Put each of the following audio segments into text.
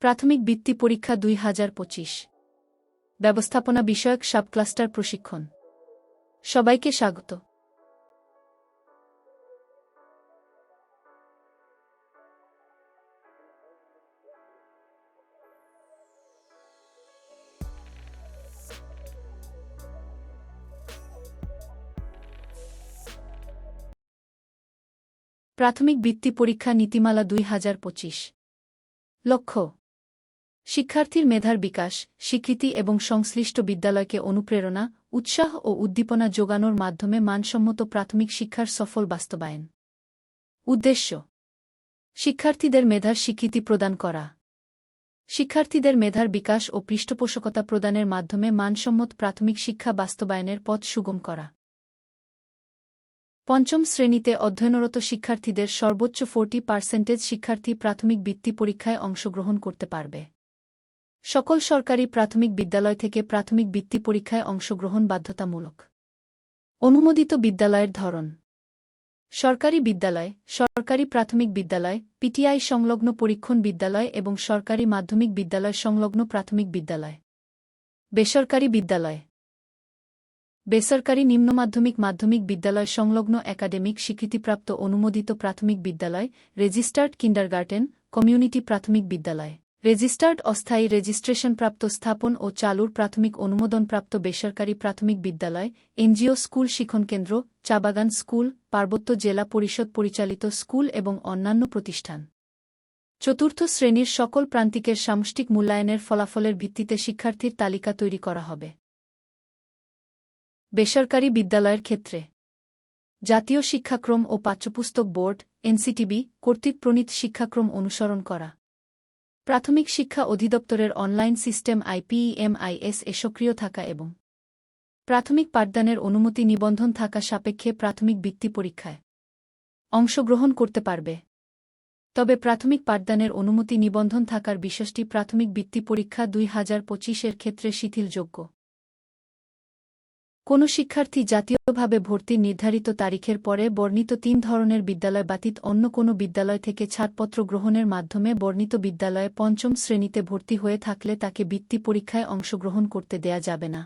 প্রাথমিক বৃত্তি পরীক্ষা ২০২৫ ব্যবস্থাপনা বিষয়ক সাবক্লাস্টার প্রশিক্ষণ। সবাইকে স্বাগত। প্রাথমিক বৃত্তি পরীক্ষা নীতিমালা ২০২৫। লক্ষ্য: শিক্ষার্থীর মেধার বিকাশ, স্বীকৃতি এবং সংশ্লিষ্ট বিদ্যালয়কে অনুপ্রেরণা, উৎসাহ ও উদ্দীপনা যোগানোর মাধ্যমে মানসম্মত প্রাথমিক শিক্ষার সফল বাস্তবায়ন। উদ্দেশ্য: শিক্ষার্থীদের মেধার স্বীকৃতি প্রদান করা। শিক্ষার্থীদের মেধার বিকাশ ও পৃষ্ঠপোষকতা প্রদানের মাধ্যমে মানসম্মত প্রাথমিক শিক্ষা বাস্তবায়নের পথ সুগম করা। পঞ্চম শ্রেণীতে অধ্যয়নরত শিক্ষার্থীদের সর্বোচ্চ 40% শিক্ষার্থী প্রাথমিক বৃত্তি পরীক্ষায় অংশগ্রহণ করতে পারবে। সকল সরকারি প্রাথমিক বিদ্যালয় থেকে প্রাথমিক বৃত্তি পরীক্ষায় অংশগ্রহণ বাধ্যতামূলক। অনুমোদিত বিদ্যালয়ের ধরন: সরকারি বিদ্যালয়, সরকারি প্রাথমিক বিদ্যালয়, পিটিআই সংলগ্ন পরীক্ষণ বিদ্যালয় এবং সরকারি মাধ্যমিক বিদ্যালয় সংলগ্ন প্রাথমিক বিদ্যালয়। বেসরকারি বিদ্যালয়: বেসরকারি নিম্নমাধ্যমিক মাধ্যমিক বিদ্যালয় সংলগ্ন একাডেমিক স্বীকৃতিপ্রাপ্ত অনুমোদিত প্রাথমিক বিদ্যালয়, রেজিস্টার্ড কিন্ডারগার্টেন, কমিউনিটি প্রাথমিক বিদ্যালয়, রেজিস্টার্ড অস্থায়ী রেজিস্ট্রেশনপ্রাপ্ত স্থাপন ও চালুর প্রাথমিক অনুমোদনপ্রাপ্ত বেসরকারি প্রাথমিক বিদ্যালয়, এনজিও স্কুল শিক্ষণকেন্দ্র, চাবাগান স্কুল, পার্বত্য জেলা পরিষদ পরিচালিত স্কুল এবং অন্যান্য প্রতিষ্ঠান। চতুর্থ শ্রেণীর সকল প্রান্তিকের সামষ্টিক মূল্যায়নের ফলাফলের ভিত্তিতে শিক্ষার্থীর তালিকা তৈরি করা হবে। বেসরকারি বিদ্যালয়ের ক্ষেত্রে জাতীয় শিক্ষাক্রম ও পাঠ্যপুস্তক বোর্ড এনসিটিবি কর্তৃক প্রণীত শিক্ষাক্রম অনুসরণ করা। প্রাথমিক শিক্ষা অধিদপ্তরের অনলাইন সিস্টেম IPEMIS এ সক্রিয় থাকা এবং প্রাথমিক পাঠদানের অনুমতি নিবন্ধন থাকা সাপেক্ষে প্রাথমিক বৃত্তি পরীক্ষায় অংশগ্রহণ করতে পারবে। তবে প্রাথমিক পাঠদানের অনুমতি নিবন্ধন থাকার বিষয়টি প্রাথমিক বৃত্তি পরীক্ষা ২০২৫ এর ক্ষেত্রে শিথিলযোগ্য। কোনো শিক্ষার্থী জাতীয়ভাবে ভর্তির নির্ধারিত তারিখের পরে বর্ণিত ৩ ধরনের বিদ্যালয় ব্যতীত অন্য কোনো বিদ্যালয় থেকে ছাড়পত্র গ্রহণের মাধ্যমে বর্ণিত বিদ্যালয়ে পঞ্চম শ্রেণীতে ভর্তি হয়ে থাকলে তাকে বৃত্তি পরীক্ষায় অংশগ্রহণ করতে দেয়া যাবে না।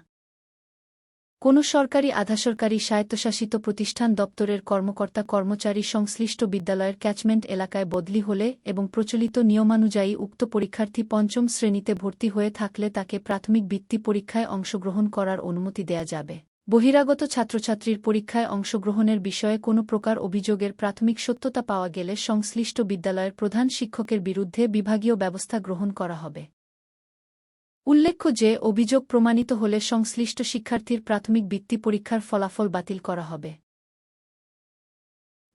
কোনো সরকারি আধাসরকারি স্বায়ত্তশাসিত প্রতিষ্ঠান দপ্তরের কর্মকর্তা কর্মচারী সংশ্লিষ্ট বিদ্যালয়ের ক্যাচমেন্ট এলাকায় বদলি হলে এবং প্রচলিত নিয়মানুযায়ী উক্ত পরীক্ষার্থী পঞ্চম শ্রেণীতে ভর্তি হয়ে থাকলে তাকে প্রাথমিক বৃত্তি পরীক্ষায় অংশগ্রহণ করার অনুমতি দেয়া যাবে। বহিরাগত ছাত্রছাত্রীর পরীক্ষায় অংশগ্রহণের বিষয়ে কোনো প্রকার অভিযোগের প্রাথমিক সত্যতা পাওয়া গেলে সংশ্লিষ্ট বিদ্যালয়ের প্রধান শিক্ষকের বিরুদ্ধে বিভাগীয় ব্যবস্থা গ্রহণ করা হবে। উল্লেখ্য যে অভিযোগ প্রমাণিত হলে সংশ্লিষ্ট শিক্ষার্থীর প্রাথমিক বৃত্তি পরীক্ষার ফলাফল বাতিল করা হবে।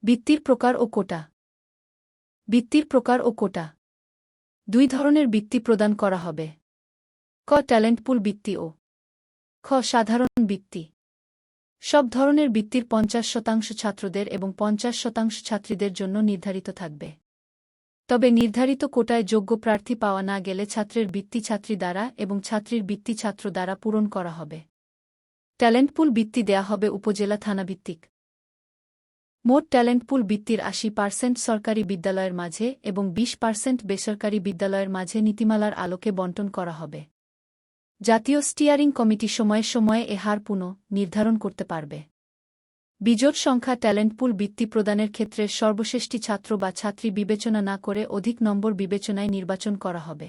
বৃত্তির প্রকার ও কোটা। বৃত্তির প্রকার ও কোটা: 2 ধরনের বৃত্তি প্রদান করা হবে। ক. ট্যালেন্ট পুল বৃত্তি ও খ. সাধারণ বৃত্তি। সব ধরনের বৃত্তির 50% ছাত্রদের এবং 50% ছাত্রীদের জন্য নির্ধারিত থাকবে। তবে নির্ধারিত কোটায় যোগ্য প্রার্থী পাওয়া না গেলে ছাত্রের বৃত্তি ছাত্রী দ্বারা এবং ছাত্রীর বৃত্তি ছাত্র দ্বারা পূরণ করা হবে। ট্যালেন্ট পুল বৃত্তি দেয়া হবে উপজেলা থানাভিত্তিক। মোট ট্যালেন্ট পুল বৃত্তির 80% সরকারি বিদ্যালয়ের মাঝে এবং 20% বেসরকারি বিদ্যালয়ের মাঝে নীতিমালার আলোকে বণ্টন করা হবে। জাতীয় স্টিয়ারিং কমিটি সময়ে সময়ে এ হার নির্ধারণ করতে পারবে। বিজোড় সংখ্যা ট্যালেন্ট পুল বৃত্তি প্রদানের ক্ষেত্রে সর্বশেষটি ছাত্র বা ছাত্রী বিবেচনা না করে অধিক নম্বর বিবেচনায় নির্বাচন করা হবে।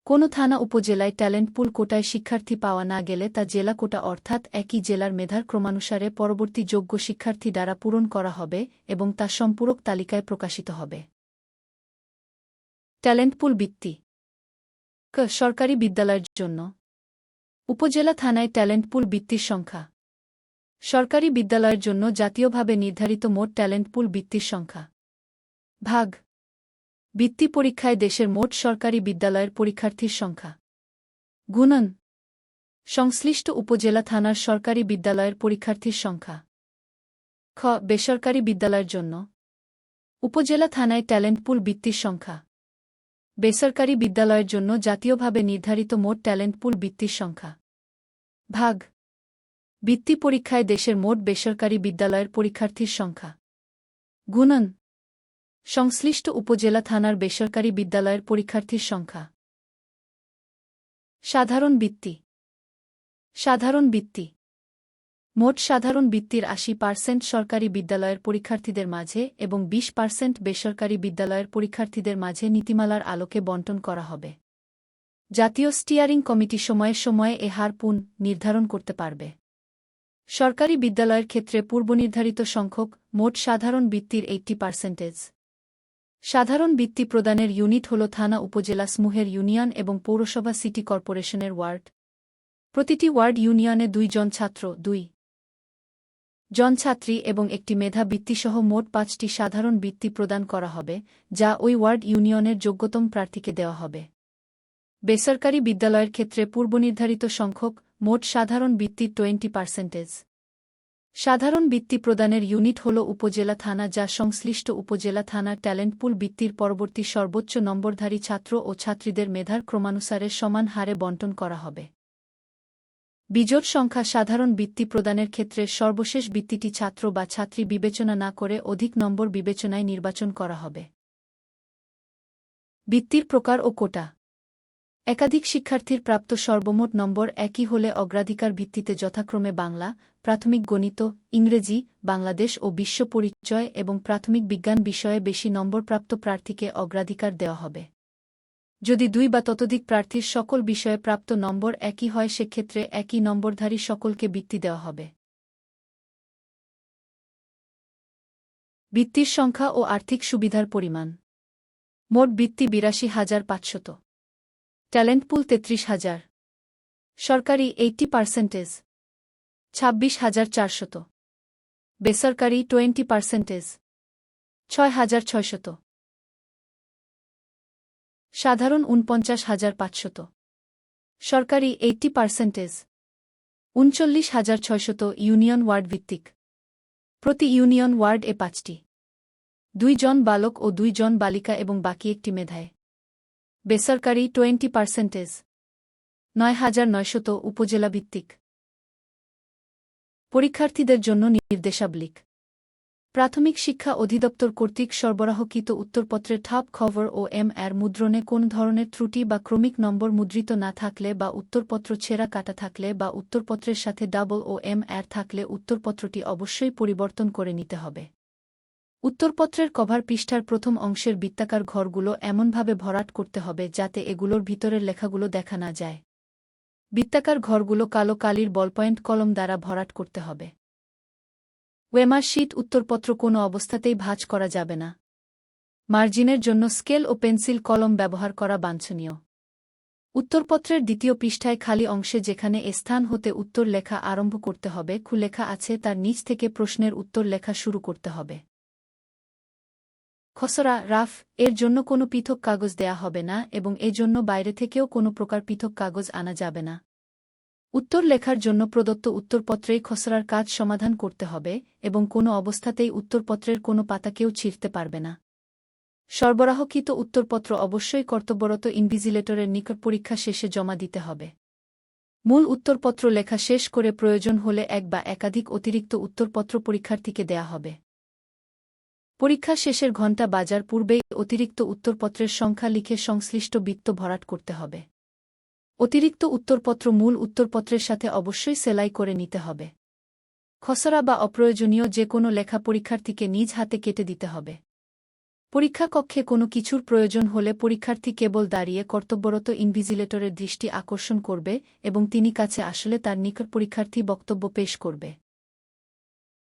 কোনো থানা উপজেলায় ট্যালেন্ট পুল কোটায় শিক্ষার্থী পাওয়া না গেলে তা জেলা কোটা অর্থাৎ একই জেলার মেধার ক্রমানুসারে পরবর্তী যোগ্য শিক্ষার্থী দ্বারা পূরণ করা হবে এবং তা সম্পূরক তালিকায় প্রকাশিত হবে। ট্যালেন্ট পুল বৃত্তি ক. সরকারি বিদ্যালয়ের জন্য উপজেলা থানায় ট্যালেন্ট পুল বৃত্তির সংখ্যা। সরকারি বিদ্যালয়ের জন্য জাতীয়ভাবে নির্ধারিত মোট ট্যালেন্ট পুল বৃত্তির সংখ্যা ভাগ বৃত্তি পরীক্ষায় দেশের মোট সরকারি বিদ্যালয়ের পরীক্ষার্থীর সংখ্যা গুণন সংশ্লিষ্ট উপজেলা থানার সরকারি বিদ্যালয়ের পরীক্ষার্থীর সংখ্যা। খ. বেসরকারি বিদ্যালয়ের জন্য উপজেলা থানায় ট্যালেন্ট পুল বৃত্তির সংখ্যা। বেসরকারি বিদ্যালয়ের জন্য জাতীয়ভাবে নির্ধারিত মোট ট্যালেন্ট পুল বৃত্তির সংখ্যা ভাগ বৃত্তি পরীক্ষায় দেশের মোট বেসরকারি বিদ্যালয়ের পরীক্ষার্থীর সংখ্যা গুণন সংশ্লিষ্ট উপজেলা থানার বেসরকারি বিদ্যালয়ের পরীক্ষার্থীর সংখ্যা। সাধারণ বৃত্তি। সাধারণ বৃত্তি মোট সাধারণ বৃত্তির ৮০% সরকারি বিদ্যালয়ের পরীক্ষার্থীদের মাঝে এবং ২০% বেসরকারি বিদ্যালয়ের পরীক্ষার্থীদের মাঝে নীতিমালার আলোকে বণ্টন করা হবে। জাতীয় স্টিয়ারিং কমিটি সময়ে সময়ে এ হার নির্ধারণ করতে পারবে। সরকারি বিদ্যালয়ের ক্ষেত্রে পূর্বনির্ধারিত সংখ্যক মোট সাধারণ বৃত্তির 80%। সাধারণ বৃত্তি প্রদানের ইউনিট হল থানা উপজেলা সমূহের ইউনিয়ন এবং পৌরসভা সিটি কর্পোরেশনের ওয়ার্ড। প্রতিটি ওয়ার্ড ইউনিয়নে ২ জন ছাত্র, ২ জন ছাত্রী এবং একটি মেধা বৃত্তিসহ মোট ৫টি সাধারণ বৃত্তি প্রদান করা হবে, যা ওই ওয়ার্ড ইউনিয়নের যোগ্যতম প্রার্থীকে দেওয়া হবে। বেসরকারি বিদ্যালয়ের ক্ষেত্রে পূর্বনির্ধারিত সংখ্যক মোট সাধারণ বৃত্তির 20%। সাধারণ বৃত্তি প্রদানের ইউনিট হল উপজেলা থানা, যা সংশ্লিষ্ট উপজেলা থানার ট্যালেন্ট পুল বৃত্তির পরবর্তী সর্বোচ্চ নম্বরধারী ছাত্র ও ছাত্রীদের মেধার ক্রমানুসারে সমান হারে বণ্টন করা হবে। বিজোড় সংখ্যা সাধারণ বৃত্তি প্রদানের ক্ষেত্রে সর্বশেষ বৃত্তিটি ছাত্র বা ছাত্রী বিবেচনা না করে অধিক নম্বর বিবেচনায় নির্বাচন করা হবে। বৃত্তির প্রকার ও কোটা। একাধিক শিক্ষার্থীর প্রাপ্ত সর্বমোট নম্বর একই হলে অগ্রাধিকার ভিত্তিতে যথাক্রমে বাংলা, প্রাথমিক গণিত, ইংরেজি, বাংলাদেশ ও বিশ্ব পরিচয় এবং প্রাথমিক বিজ্ঞান বিষয়ে বেশি নম্বরপ্রাপ্ত প্রার্থীকে অগ্রাধিকার দেওয়া হবে। যদি ২ বা ততোধিক প্রার্থীর সকল বিষয়ে প্রাপ্ত নম্বর একই হয়, সেক্ষেত্রে একই নম্বরধারী সকলকে বৃত্তি দেওয়া হবে। বৃত্তির সংখ্যা ও আর্থিক সুবিধার পরিমাণ। মোট বৃত্তি ৮২,৫০০। ট্যালেন্ট পুল ৩৩,০০০। সরকারি 80%। ২৬,৪০০। বেসরকারি 20%। ৬,৬০০। সাধারণ ৪৯,৫০০। সরকারি 80%। ৩৯,৬০০। ইউনিয়ন ওয়ার্ড ভিত্তিক। প্রতি ইউনিয়ন ওয়ার্ড এ ৫টি ২ জন বালক ও ২ জন বালিকা এবং বাকি একটি মেধায়। বেসরকারি 20%। ৯,৯০০। উপজেলা ভিত্তিক। পরীক্ষার্থীদের জন্য নির্দেশাবলী। প্রাথমিক শিক্ষা অধিদপ্তর কর্তৃক সরবরাহকৃত উত্তরপত্রের ঠাপ খবর ও এর মুদ্রণে কোন ধরনের ত্রুটি বা ক্রমিক নম্বর মুদ্রিত না থাকলে বা উত্তরপত্র ছেঁড়া কাটা থাকলে বা উত্তরপত্রের সাথে ডাবল ও এর থাকলে উত্তরপত্রটি অবশ্যই পরিবর্তন করে নিতে হবে। উত্তরপত্রের কভার পৃষ্ঠার প্রথম অংশের বৃত্তাকার ঘরগুলো এমনভাবে ভরাট করতে হবে যাতে এগুলোর ভিতরের লেখাগুলো দেখা না যায়। বৃত্তাকার ঘরগুলো কালো কালির বলপয়েন্ট কলম দ্বারা ভরাট করতে হবে। ওয়েমার শিট উত্তরপত্র কোনো অবস্থাতেই ভাঁজ করা যাবে না। মার্জিনের জন্য স্কেল ও পেন্সিল কলম ব্যবহার করা বাঞ্ছনীয়। উত্তরপত্রের দ্বিতীয় পৃষ্ঠায় খালি অংশে যেখানে স্থান হতে উত্তর লেখা আরম্ভ করতে হবে লেখা আছে তার নিচ থেকে প্রশ্নের উত্তর লেখা শুরু করতে হবে। খসড়া রাফ এর জন্য কোনো পৃথক কাগজ দেয়া হবে না এবং এজন্য বাইরে থেকেও কোনো প্রকার পৃথক কাগজ আনা যাবে না। উত্তর লেখার জন্য প্রদত্ত উত্তরপত্রেই খসড়ার কাজ সমাধান করতে হবে এবং কোনো অবস্থাতেই উত্তরপত্রের কোনো পাতা কেউ ছিঁড়তে পারবে না। সরবরাহকৃত উত্তরপত্র অবশ্যই কর্তব্যরত ইনভিজিলেটরের নিকট পরীক্ষা শেষে জমা দিতে হবে। মূল উত্তরপত্র লেখা শেষ করে প্রয়োজন হলে এক বা একাধিক অতিরিক্ত উত্তরপত্র পরীক্ষার্থীকে দেয়া হবে। পরীক্ষা শেষের ঘণ্টা বাজার পূর্বেই অতিরিক্ত উত্তরপত্রের সংখ্যা লিখে সংশ্লিষ্ট বৃত্ত ভরাট করতে হবে। অতিরিক্ত উত্তরপত্র মূল উত্তরপত্রের সাথে অবশ্যই সেলাই করে নিতে হবে। খসড়া বা অপ্রয়োজনীয় যে কোনো লেখা পরীক্ষার্থীকে নিজ হাতে কেটে দিতে হবে। পরীক্ষা কক্ষে কোনো কিছুর প্রয়োজন হলে পরীক্ষার্থী কেবল দাঁড়িয়ে কর্তব্যরত ইনভিজিলেটরের দৃষ্টি আকর্ষণ করবে এবং তিনি কাছে আসলে তার নিকট পরীক্ষার্থী বক্তব্য পেশ করবে।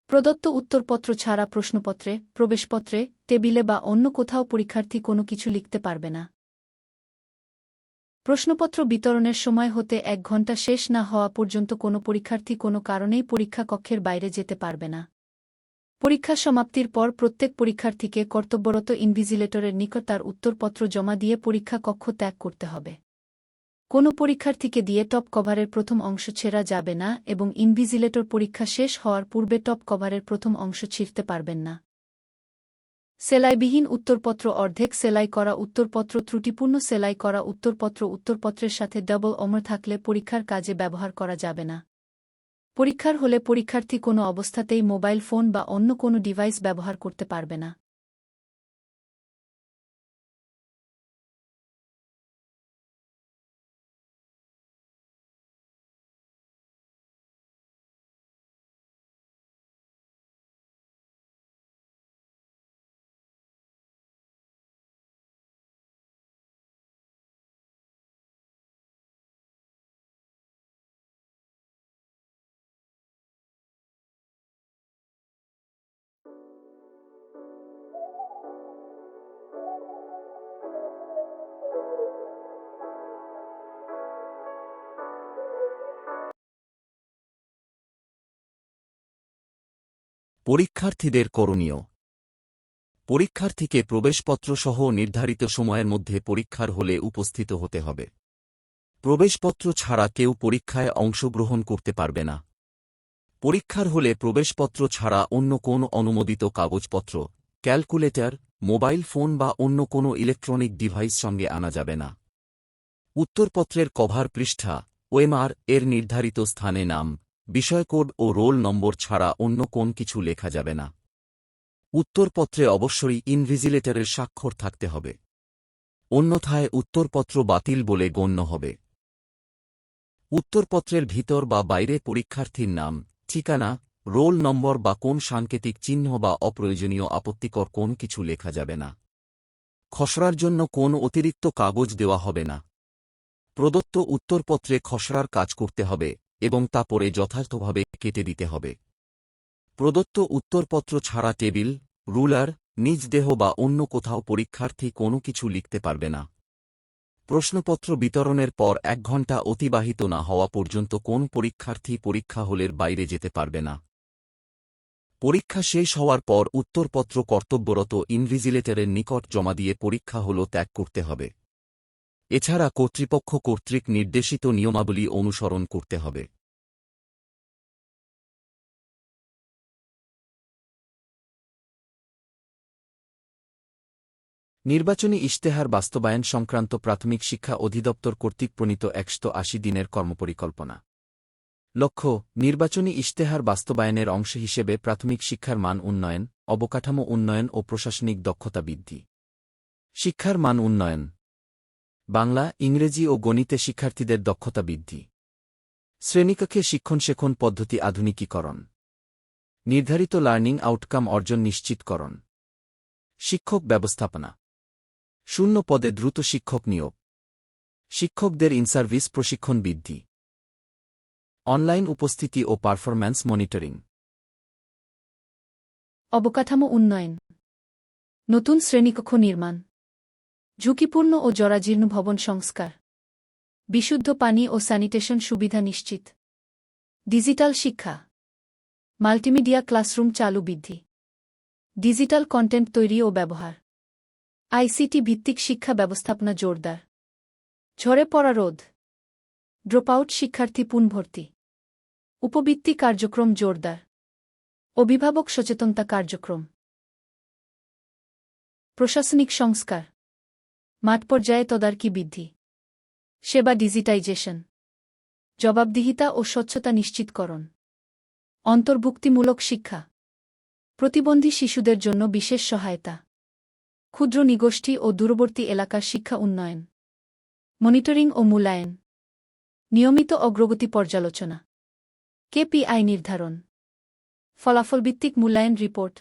প্রদত্ত উত্তরপত্র ছাড়া প্রশ্নপত্রে, প্রবেশপত্রে, টেবিলে বা অন্য কোথাও পরীক্ষার্থী কোনো কিছু লিখতে পারবে না। প্রশ্নপত্র বিতরণের সময় হতে ১ ঘণ্টা শেষ না হওয়া পর্যন্ত কোনো পরীক্ষার্থী কোনো কারণেই পরীক্ষা কক্ষের বাইরে যেতে পারবে না। পরীক্ষা সমাপ্তির পর প্রত্যেক পরীক্ষার্থীকে কর্তব্যরত ইনভিজিলেটরের নিকট তার উত্তরপত্র জমা দিয়ে পরীক্ষা কক্ষ ত্যাগ করতে হবে। কোনো পরীক্ষার্থীকে দিয়ে টপ কভারের প্রথম অংশ ছেঁড়া যাবে না এবং ইনভিজিলেটর পরীক্ষা শেষ হওয়ার পূর্বে টপ কভারের প্রথম অংশ ছিঁড়তে পারবেন না। সেলাইবিহীন উত্তরপত্র, অর্ধেক সেলাই করা উত্তরপত্র, ত্রুটিপূর্ণ সেলাই করা উত্তরপত্র, উত্তরপত্রের সাথে ডাবল অমর থাকলে পরীক্ষার কাজে ব্যবহার করা যাবে না। পরীক্ষার হলে পরীক্ষার্থী কোনো অবস্থাতেই মোবাইল ফোন বা অন্য কোনো ডিভাইস ব্যবহার করতে পারবে না। পরীক্ষার্থীদের করণীয়। পরীক্ষার্থীকে প্রবেশপত্র সহ নির্ধারিত সময়ের মধ্যে পরীক্ষার হলে উপস্থিত হতে হবে। প্রবেশপত্র ছাড়া কেউ পরীক্ষায় অংশগ্রহণ করতে পারবে না। পরীক্ষার হলে প্রবেশপত্র ছাড়া অন্য কোনো অনুমোদিত কাগজপত্র, ক্যালকুলেটর, মোবাইল ফোন বা অন্য কোনো ইলেকট্রনিক ডিভাইস সঙ্গে আনা যাবে না। উত্তরপত্রের কভার পৃষ্ঠা, ওএমআর এর নির্ধারিত স্থানে নাম, বিষয়কোড ও রোল নম্বর ছাড়া অন্য কোন কিছু লেখা যাবে না। উত্তরপত্রে অবশ্যই ইনভিজিলেটরের স্বাক্ষর থাকতে হবে, অন্যথায় উত্তরপত্র বাতিল বলে গণ্য হবে। উত্তরপত্রের ভিতর বা বাইরে পরীক্ষার্থীর নাম, ঠিকানা, রোল নম্বর বা কোন সাংকেতিক চিহ্ন বা অপ্রয়োজনীয় আপত্তিকর কোন কিছু লেখা যাবে না। খসড়ার জন্য কোন অতিরিক্ত কাগজ দেওয়া হবে না। প্রদত্ত উত্তরপত্রে খসড়ার কাজ করতে হবে এবং তা পরে যথাযথভাবে কেটে দিতে হবে। প্রদত্ত উত্তরপত্র ছাড়া টেবিল, রুলার, নিজ দেহ বা অন্য কোথাও পরীক্ষার্থী কোনো কিছু লিখতে পারবে না। প্রশ্নপত্র বিতরণের পর 1 ঘণ্টা অতিবাহিত না হওয়া পর্যন্ত কোন পরীক্ষার্থী পরীক্ষা হলের বাইরে যেতে পারবে না। পরীক্ষা শেষ হওয়ার পর উত্তরপত্র কর্তব্যরত ইনভিজিলেটরের নিকট জমা দিয়ে পরীক্ষা হল ত্যাগ করতে হবে। এছাড়া কর্তৃপক্ষ কর্তৃক নির্দেশিত নিয়মাবলী অনুসরণ করতে হবে। নির্বাচনী ইশতেহার বাস্তবায়ন সংক্রান্ত প্রাথমিক শিক্ষা অধিদপ্তর কর্তৃক প্রণীত 180 দিনের কর্মপরিকল্পনা। লক্ষ্য: নির্বাচনী ইশতেহার বাস্তবায়নের অংশ হিসেবে প্রাথমিক শিক্ষার মান উন্নয়ন, অবকাঠামো উন্নয়ন ও প্রশাসনিক দক্ষতা বৃদ্ধি। শিক্ষার মান উন্নয়ন: বাংলা, ইংরেজি ও গণিতে শিক্ষার্থীদের দক্ষতা বৃদ্ধি। শ্রেণীকক্ষে শিক্ষণ পদ্ধতি আধুনিকীকরণ। নির্ধারিত লার্নিং আউটকাম অর্জন নিশ্চিতকরণ। শিক্ষক ব্যবস্থাপনা। শূন্য পদে দ্রুত শিক্ষক নিয়োগ। শিক্ষকদের ইনসার্ভিস প্রশিক্ষণ বৃদ্ধি। অনলাইন উপস্থিতি ও পারফরম্যান্স মনিটরিং। অবকাঠামো উন্নয়ন। নতুন শ্রেণীকক্ষ নির্মাণ। ঝুঁকিপূর্ণ ও জরাজীর্ণ ভবন সংস্কার। বিশুদ্ধ পানি ও স্যানিটেশন সুবিধা নিশ্চিত। ডিজিটাল শিক্ষা। মাল্টিমিডিয়া ক্লাসরুম চালু বৃদ্ধি। ডিজিটাল কন্টেন্ট তৈরি ও ব্যবহার। আইসিটি ভিত্তিক শিক্ষা ব্যবস্থাপনা জোরদার। ঝরে পড়া রোধ। ড্রপআউট শিক্ষার্থী পুনর্ভর্তি। উপবৃত্তি কার্যক্রম জোরদার। অভিভাবক সচেতনতা কার্যক্রম। প্রশাসনিক সংস্কার। মাঠ পর্যায়ে তদারকি বৃদ্ধি। সেবা ডিজিটাইজেশন। জবাবদিহিতা ও স্বচ্ছতা নিশ্চিতকরণ। অন্তর্ভুক্তিমূলক শিক্ষা। প্রতিবন্ধী শিশুদের জন্য বিশেষ সহায়তা। ক্ষুদ্র নিগোষ্ঠী ও দূরবর্তী এলাকার শিক্ষা উন্নয়ন। মনিটরিং ও মূল্যায়ন। নিয়মিত অগ্রগতি পর্যালোচনা। কেপিআই নির্ধারণ। ফলাফলভিত্তিক মূল্যায়ন রিপোর্ট।